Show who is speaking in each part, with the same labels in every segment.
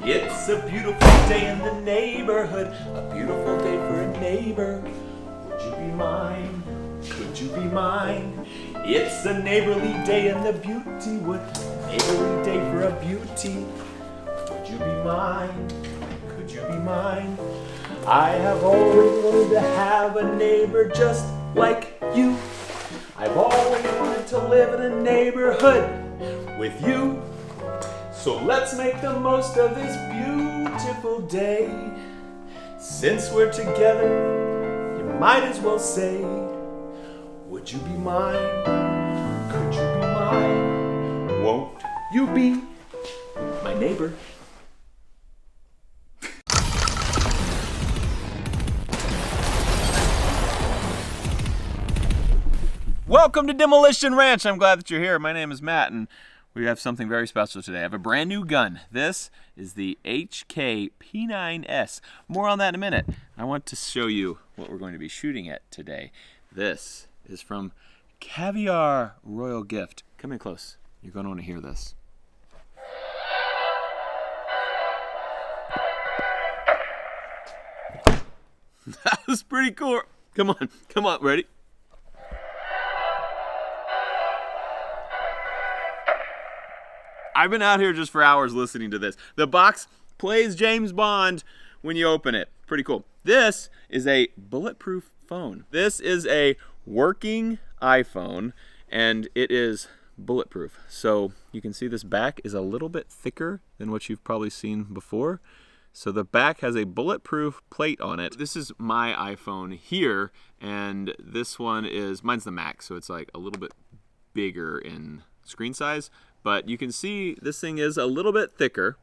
Speaker 1: It's a beautiful day in the neighborhood, a beautiful day for a neighbor. Would you be mine? Could you be mine? It's a neighborly day in the beauty wood, neighborly day for a beauty. Would you be mine? Could you be mine? I have always wanted to have a neighbor just like you. I've always wanted to live in a neighborhood with you. So let's make the most of this beautiful day. Since we're together, you might as well say, would you be mine? Could you be mine? Won't you be my neighbor? Welcome to Demolition Ranch. I'm glad that you're here. My name is Matt, and we have something very special today. I have a brand new gun. This is the H&K P9s. More on that in a minute. I want to show you what we're going to be shooting at today. This is from Caviar Royal Gift. Come in close. You're going to want to hear this. That was pretty cool. Come on, ready? I've been out here just for hours listening to this. The box plays James Bond when you open it. Pretty cool. This is a bulletproof phone. This is a working iPhone, and it is bulletproof. So you can see this back is a little bit thicker than what you've probably seen before. So the back has a bulletproof plate on it. This is my iPhone here, and this one is, mine's the Max, so it's like a little bit bigger in screen size. But you can see this thing is a little bit thicker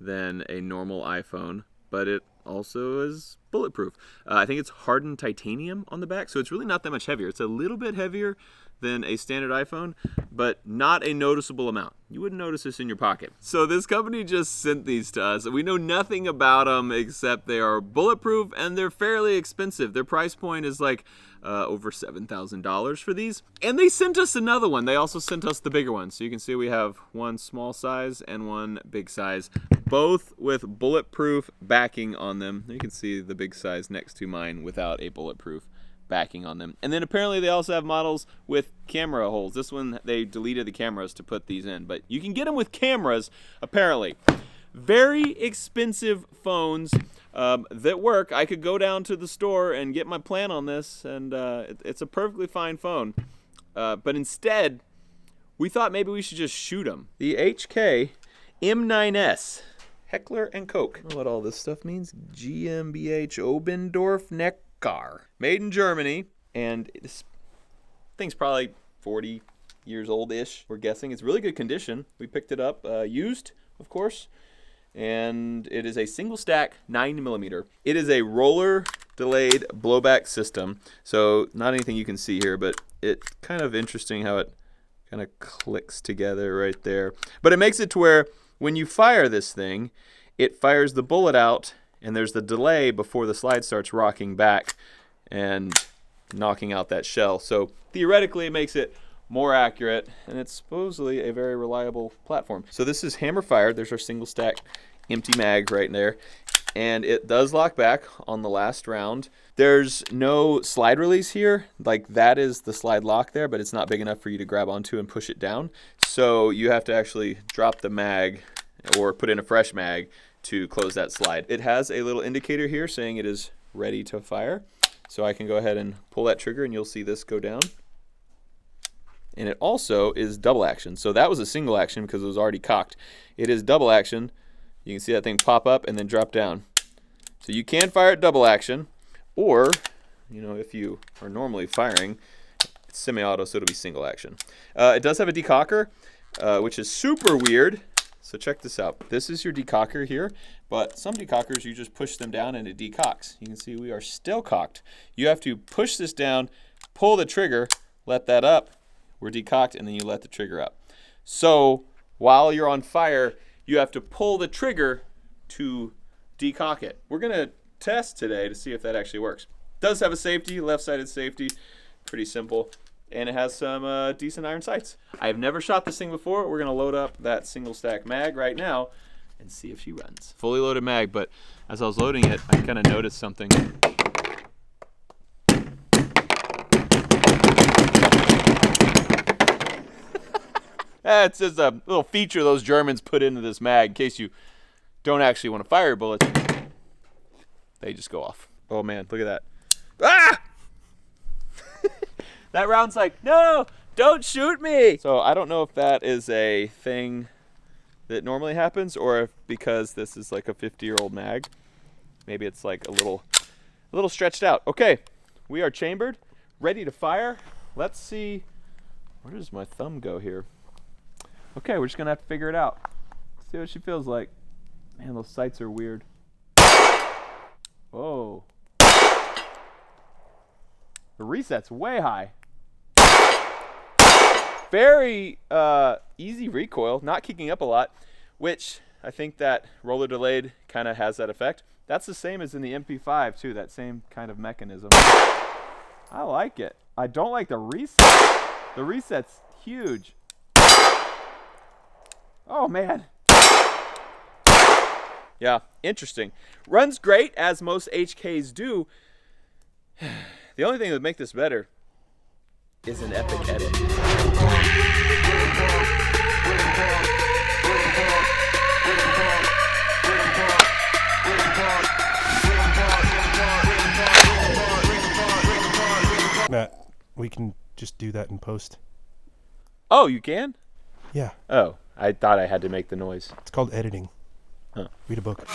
Speaker 1: than a normal iPhone, but it also is bulletproof. I think it's hardened titanium on the back, so it's really not that much heavier. It's a little bit heavier than a standard iPhone, but not a noticeable amount. You wouldn't notice this in your pocket. So this company just sent these to us. We know nothing about them except they are bulletproof and they're fairly expensive. Their price point is like over $7,000 for these. And they sent us another one. They also sent us the bigger one. So you can see we have one small size and one big size, both with bulletproof backing on them. You can see the big size next to mine without a bulletproof backing on them. And then apparently they also have models with camera holes. This one, they deleted the cameras to put these in, but you can get them with cameras, apparently. Very expensive phones that work. I could go down to the store and get my plan on this, and it's a perfectly fine phone. But instead, we thought maybe we should just shoot them. The H&K M9s. Heckler and Koch. I don't know what all this stuff means. GmbH Obendorf Neckar. Made in Germany, and this thing's probably 40 years old-ish, we're guessing. It's really good condition. We picked it up used, of course, and it is a single stack 9mm. It is a roller delayed blowback system, so not anything you can see here, but it's kind of interesting how it kind of clicks together right there. But it makes it to where when you fire this thing, it fires the bullet out, and there's the delay before the slide starts rocking back and knocking out that shell. So theoretically it makes it more accurate, and it's supposedly a very reliable platform. So this is hammer fired. There's our single stack empty mag right there, and it does lock back on the last round. There's no slide release here. Like, that is the slide lock there, but it's not big enough for you to grab onto and push it down. So you have to actually drop the mag or put in a fresh mag to close that slide. It has a little indicator here saying it is ready to fire. So I can go ahead and pull that trigger and you'll see this go down. And it also is double action. So that was a single action because it was already cocked. It is double action. You can see that thing pop up and then drop down. So you can fire it double action, or, you know, if you are normally firing, it's semi-auto, so it'll be single action. It does have a decocker, which is super weird. So check this out. This is your decocker here, but some decockers, you just push them down and it decocks. You can see we are still cocked. You have to push this down, pull the trigger, let that up, we're decocked, and then you let the trigger up. So while you're on fire, you have to pull the trigger to decock it. We're gonna test today to see if that actually works. It does have a safety, left-sided safety, pretty simple. And it has some decent iron sights. I've never shot this thing before. We're gonna load up that single stack mag right now and see if she runs. Fully loaded mag, but as I was loading it, I kind of noticed something. It's just a little feature those Germans put into this mag in case you don't actually want to fire bullets. They just go off. Oh man, look at that. Ah! That round's like, no, don't shoot me. So I don't know if that is a thing that normally happens or if because this is like a 50-year-old mag, maybe it's like a little stretched out. Okay, we are chambered, ready to fire. Let's see, where does my thumb go here? Okay, we're just gonna have to figure it out. See what she feels like. Man, those sights are weird. Whoa. The reset's way high. Very easy recoil, not kicking up a lot, which I think that roller delayed kind of has that effect. That's the same as in the MP5 too, that same kind of mechanism. I like it. I don't like the reset. The reset's huge. Oh man. Yeah, interesting. Runs great, as most HKs do. The only thing that would make this better is an epic edit.
Speaker 2: Matt, we can just do that in post.
Speaker 1: Oh, you can?
Speaker 2: Yeah.
Speaker 1: Oh, I thought I had to make the noise.
Speaker 2: It's called editing.
Speaker 1: Huh.
Speaker 2: Read a book.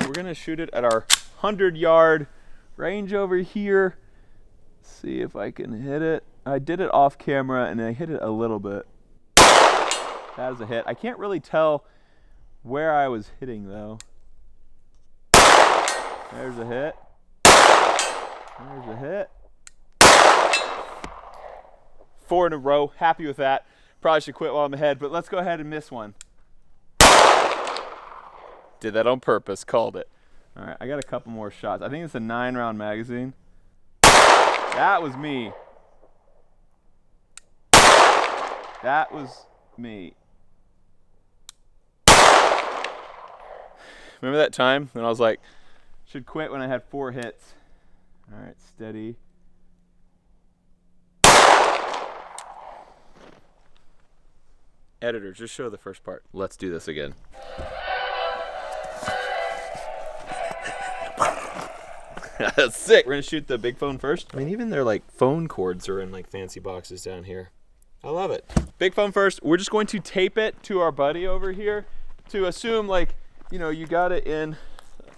Speaker 1: We're gonna shoot it at our 100-yard range over here. See if I can hit it. I did it off camera and I hit it a little bit. That is a hit. I can't really tell where I was hitting though. There's a hit. There's a hit. 4 in a row. Happy with that. Probably should quit while I'm ahead, but let's go ahead and miss one. Did that on purpose, called it. All right, I got a couple more shots. I think it's a 9-round magazine. That was me. That was me. Remember that time when I was like, should quit when I had 4 hits? All right, steady. Editor, just show the first part. Let's do this again. That's sick. We're gonna shoot the big phone first. I mean, even their like phone cords are in like fancy boxes down here. I love it. Big phone first. We're just going to tape it to our buddy over here to assume like, you know, you got it in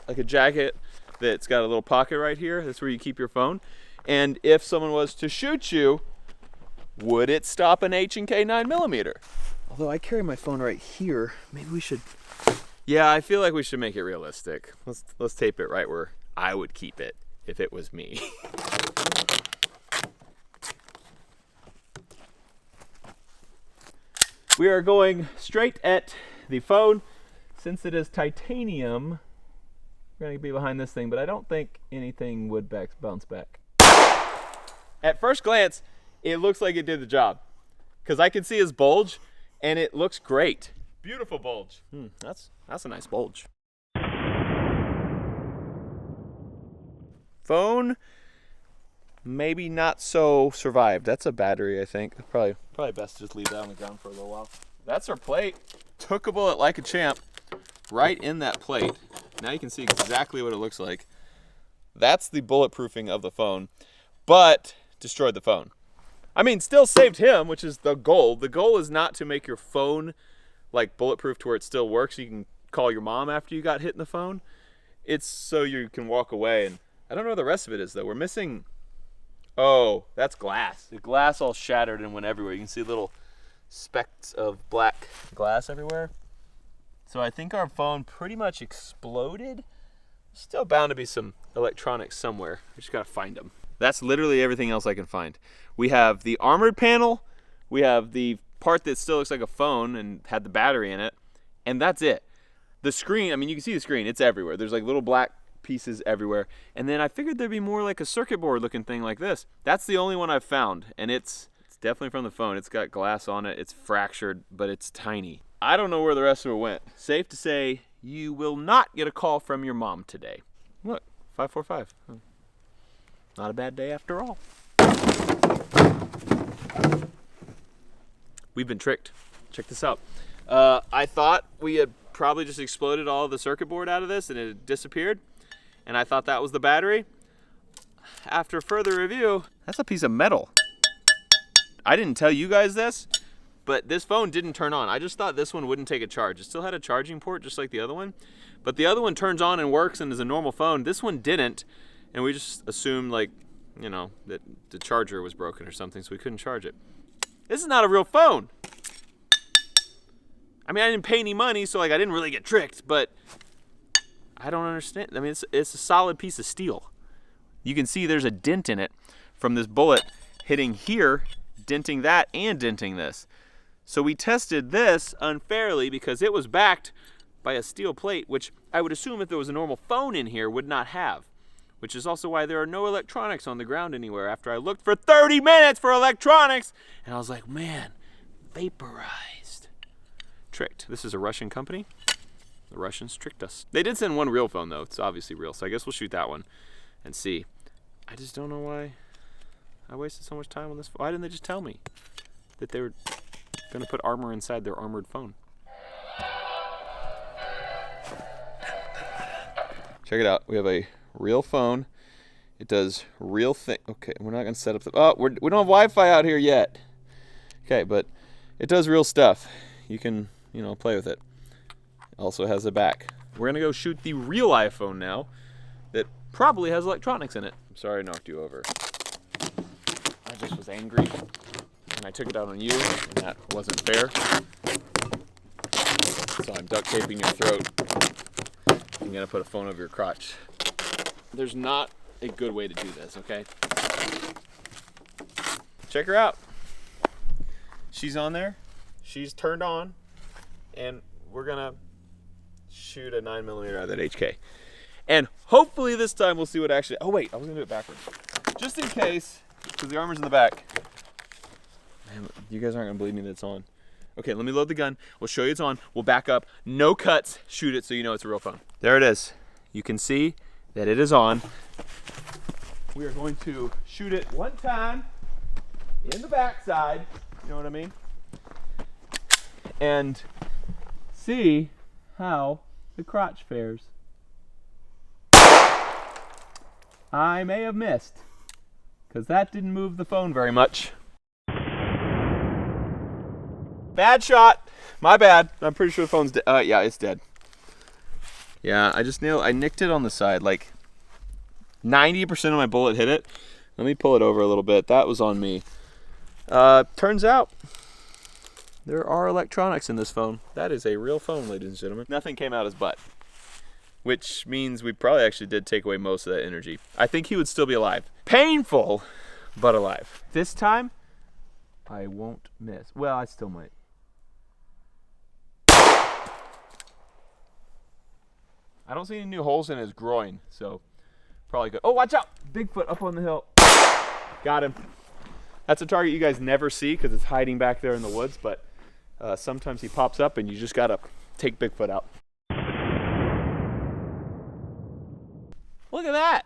Speaker 1: like a jacket that's got a little pocket right here. That's where you keep your phone. And if someone was to shoot you, would it stop an H&K 9mm? Although I carry my phone right here, maybe we should. Yeah, I feel like we should make it realistic. Let's tape it right where I would keep it if it was me. We are going straight at the phone. Since it is titanium, we're going to be behind this thing, but I don't think anything would bounce back. At first glance, it looks like it did the job because I can see his bulge and it looks great. Beautiful bulge. That's a nice bulge. Phone, maybe not so survived. That's a battery, I think. Probably best to just leave that on the ground for a little while. That's our plate. Took a bullet like a champ right in that plate. Now you can see exactly what it looks like. That's the bulletproofing of the phone, but destroyed the phone. I mean, still saved him, which is the goal. The goal is not to make your phone like bulletproof to where it still works. You can call your mom after you got hit in the phone. It's so you can walk away. And I don't know what the rest of it is though. We're missing, oh, that's glass. The glass all shattered and went everywhere. You can see little specks of black glass everywhere. So I think our phone pretty much exploded. Still bound to be some electronics somewhere. We just gotta find them. That's literally everything else I can find. We have the armored panel, we have the part that still looks like a phone and had the battery in it, and that's it. The screen, I mean, you can see the screen, it's everywhere. There's like little black pieces everywhere. And then I figured there'd be more like a circuit board looking thing like this. That's the only one I've found, and it's definitely from the phone. It's got glass on it, it's fractured, but it's tiny. I don't know where the rest of it went. Safe to say, you will not get a call from your mom today. Look, 545. Not a bad day after all. We've been tricked. Check this out. I thought we had probably just exploded all the circuit board out of this and it had disappeared. And I thought that was the battery. After further review, that's a piece of metal. I didn't tell you guys this, but this phone didn't turn on. I just thought this one wouldn't take a charge. It still had a charging port just like the other one, but the other one turns on and works and is a normal phone. This one didn't, and we just assumed, like, you know, that the charger was broken or something, so we couldn't charge it. This is not a real phone. I mean, I didn't pay any money, so like I didn't really get tricked, but I don't understand. I mean, it's a solid piece of steel. You can see there's a dent in it from this bullet hitting here, denting that, and denting this. So we tested this unfairly because it was backed by a steel plate, which I would assume if there was a normal phone in here would not have, which is also why there are no electronics on the ground anywhere after I looked for 30 minutes for electronics, and I was like, man, vaporized. Tricked. This is a Russian company. The Russians tricked us. They did send one real phone though. It's obviously real, so I guess we'll shoot that one and see. I just don't know why I wasted so much time on this. Why didn't they just tell me that they were gonna put armor inside their armored phone? Check it out. We have a real phone. It does real thing. Okay, we're not gonna set up the. Oh, we don't have Wi-Fi out here yet. Okay, but it does real stuff. You can, you know, play with it. Also has a back. We're gonna go shoot the real iPhone now that probably has electronics in it. I'm sorry I knocked you over. I just was angry and I took it out on you, and that wasn't fair. So I'm duct taping your throat. I'm gonna put a phone over your crotch. There's not a good way to do this, okay? Check her out. She's on there. She's turned on, and we're gonna shoot a 9mm out of that HK. And hopefully this time we'll see what actually. Oh wait, I was gonna do it backwards, just in case, because the armor's in the back. Man, you guys aren't gonna believe me that it's on. Okay, let me load the gun. We'll show you it's on. We'll back up. No cuts. Shoot it so you know it's a real phone. There it is. You can see that it is on. We are going to shoot it one time in the backside. You know what I mean? And see how the crotch fares. I may have missed, because that didn't move the phone very much. Bad shot. My bad. I'm pretty sure the phone's dead. Yeah, it's dead. Yeah, I nicked it on the side. Like 90% of my bullet hit it. Let me pull it over a little bit. That was on me. Turns out there are electronics in this phone. That is a real phone, ladies and gentlemen. Nothing came out his butt, which means we probably actually did take away most of that energy. I think he would still be alive. Painful, but alive. This time, I won't miss. Well, I still might. I don't see any new holes in his groin, so probably good. Oh, watch out! Bigfoot up on the hill. Got him. That's a target you guys never see because it's hiding back there in the woods, but sometimes he pops up and you just gotta take Bigfoot out. Look at that!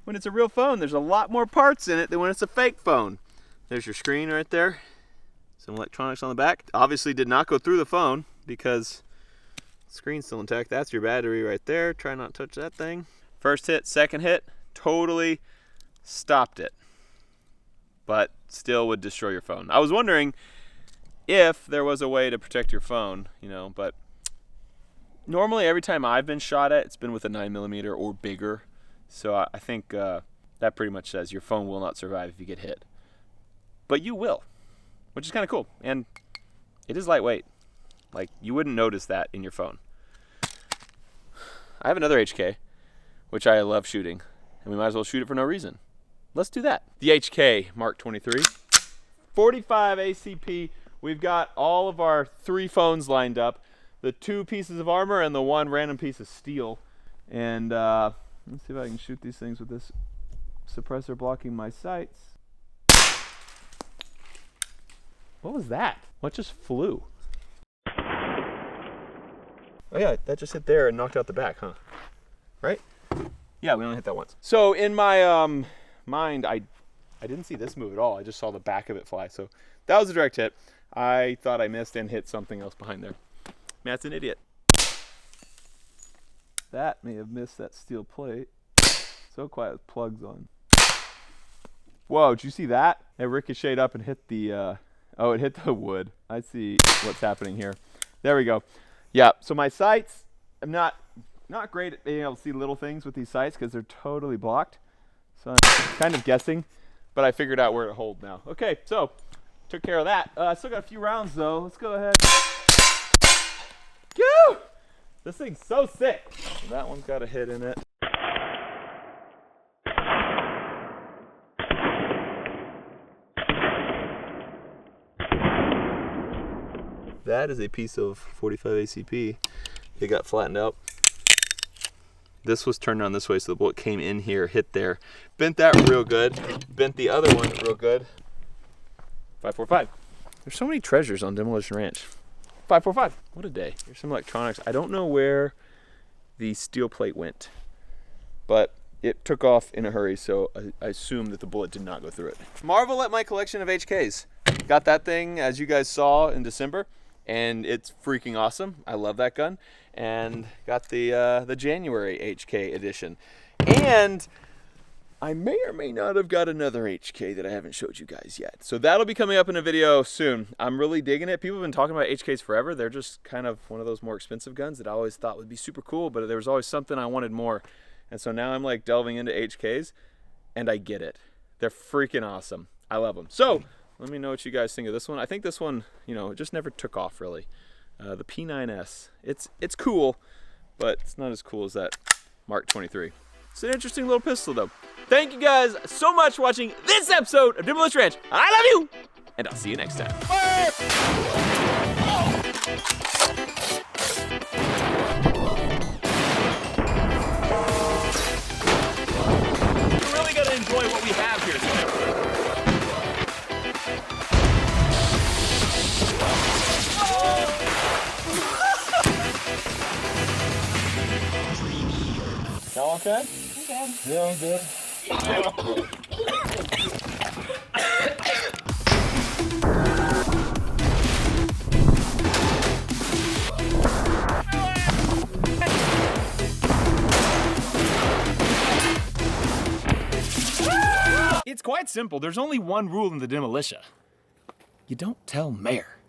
Speaker 1: When it's a real phone, there's a lot more parts in it than when it's a fake phone. There's your screen right there. Some electronics on the back. Obviously did not go through the phone because the screen's still intact. That's your battery right there. Try not to touch that thing. First hit, second hit, totally stopped it, but still would destroy your phone. I was wondering if there was a way to protect your phone, you know, but normally every time I've been shot at, it's been with a 9mm or bigger. So I think that pretty much says your phone will not survive if you get hit. But you will, which is kind of cool. And it is lightweight. Like, you wouldn't notice that in your phone. I have another HK, which I love shooting, and we might as well shoot it for no reason. Let's do that. The HK Mark 23, 45 ACP. We've got all of our 3 phones lined up, the 2 pieces of armor and the 1 random piece of steel. And let's see if I can shoot these things with this suppressor blocking my sights. What was that? What just flew? Oh yeah, that just hit there and knocked out the back, huh? Right? Yeah, we only hit that once. So in my mind, I didn't see this move at all. I just saw the back of it fly. So that was a direct hit. I thought I missed and hit something else behind there. Matt's an idiot. That may have missed that steel plate. So quiet with plugs on. Whoa, did you see that? It ricocheted up and hit the, oh, it hit the wood. I see what's happening here. There we go. Yeah, so my sights, I'm not great at being able to see little things with these sights because they're totally blocked. So I'm kind of guessing, but I figured out where to hold now. Okay, so took care of that. I still got a few rounds though. Let's go ahead. Go! This thing's so sick. That one's got a hit in it. That is a piece of 45 ACP. It got flattened out. This was turned on this way, so the bullet came in here, hit there. Bent that real good. Bent the other one real good. 545. There's so many treasures on Demolition Ranch. 545. What a day. Here's some electronics. I don't know where the steel plate went, but it took off in a hurry, so I assume that the bullet did not go through it. Marvel at my collection of HKs. Got that thing, as you guys saw, in December, and it's freaking awesome. I love that gun. And got the January HK edition. And I may or may not have got another HK that I haven't showed you guys yet. So that'll be coming up in a video soon. I'm really digging it. People have been talking about HKs forever. They're just kind of one of those more expensive guns that I always thought would be super cool, but there was always something I wanted more. And so now I'm like delving into HKs, and I get it. They're freaking awesome. I love them. So let me know what you guys think of this one. I think this one, you know, it just never took off really. The P9s. It's cool, but it's not as cool as that Mark 23. It's an interesting little pistol though. Thank you guys so much for watching this episode of Demolition Ranch. I love you, and I'll see you next time. Bye. You're really gonna enjoy what we have here today. Y'all okay?
Speaker 3: I'm good.
Speaker 1: Yeah, I'm good. It's quite simple. There's only one rule in the Demolition. You don't tell Mayor.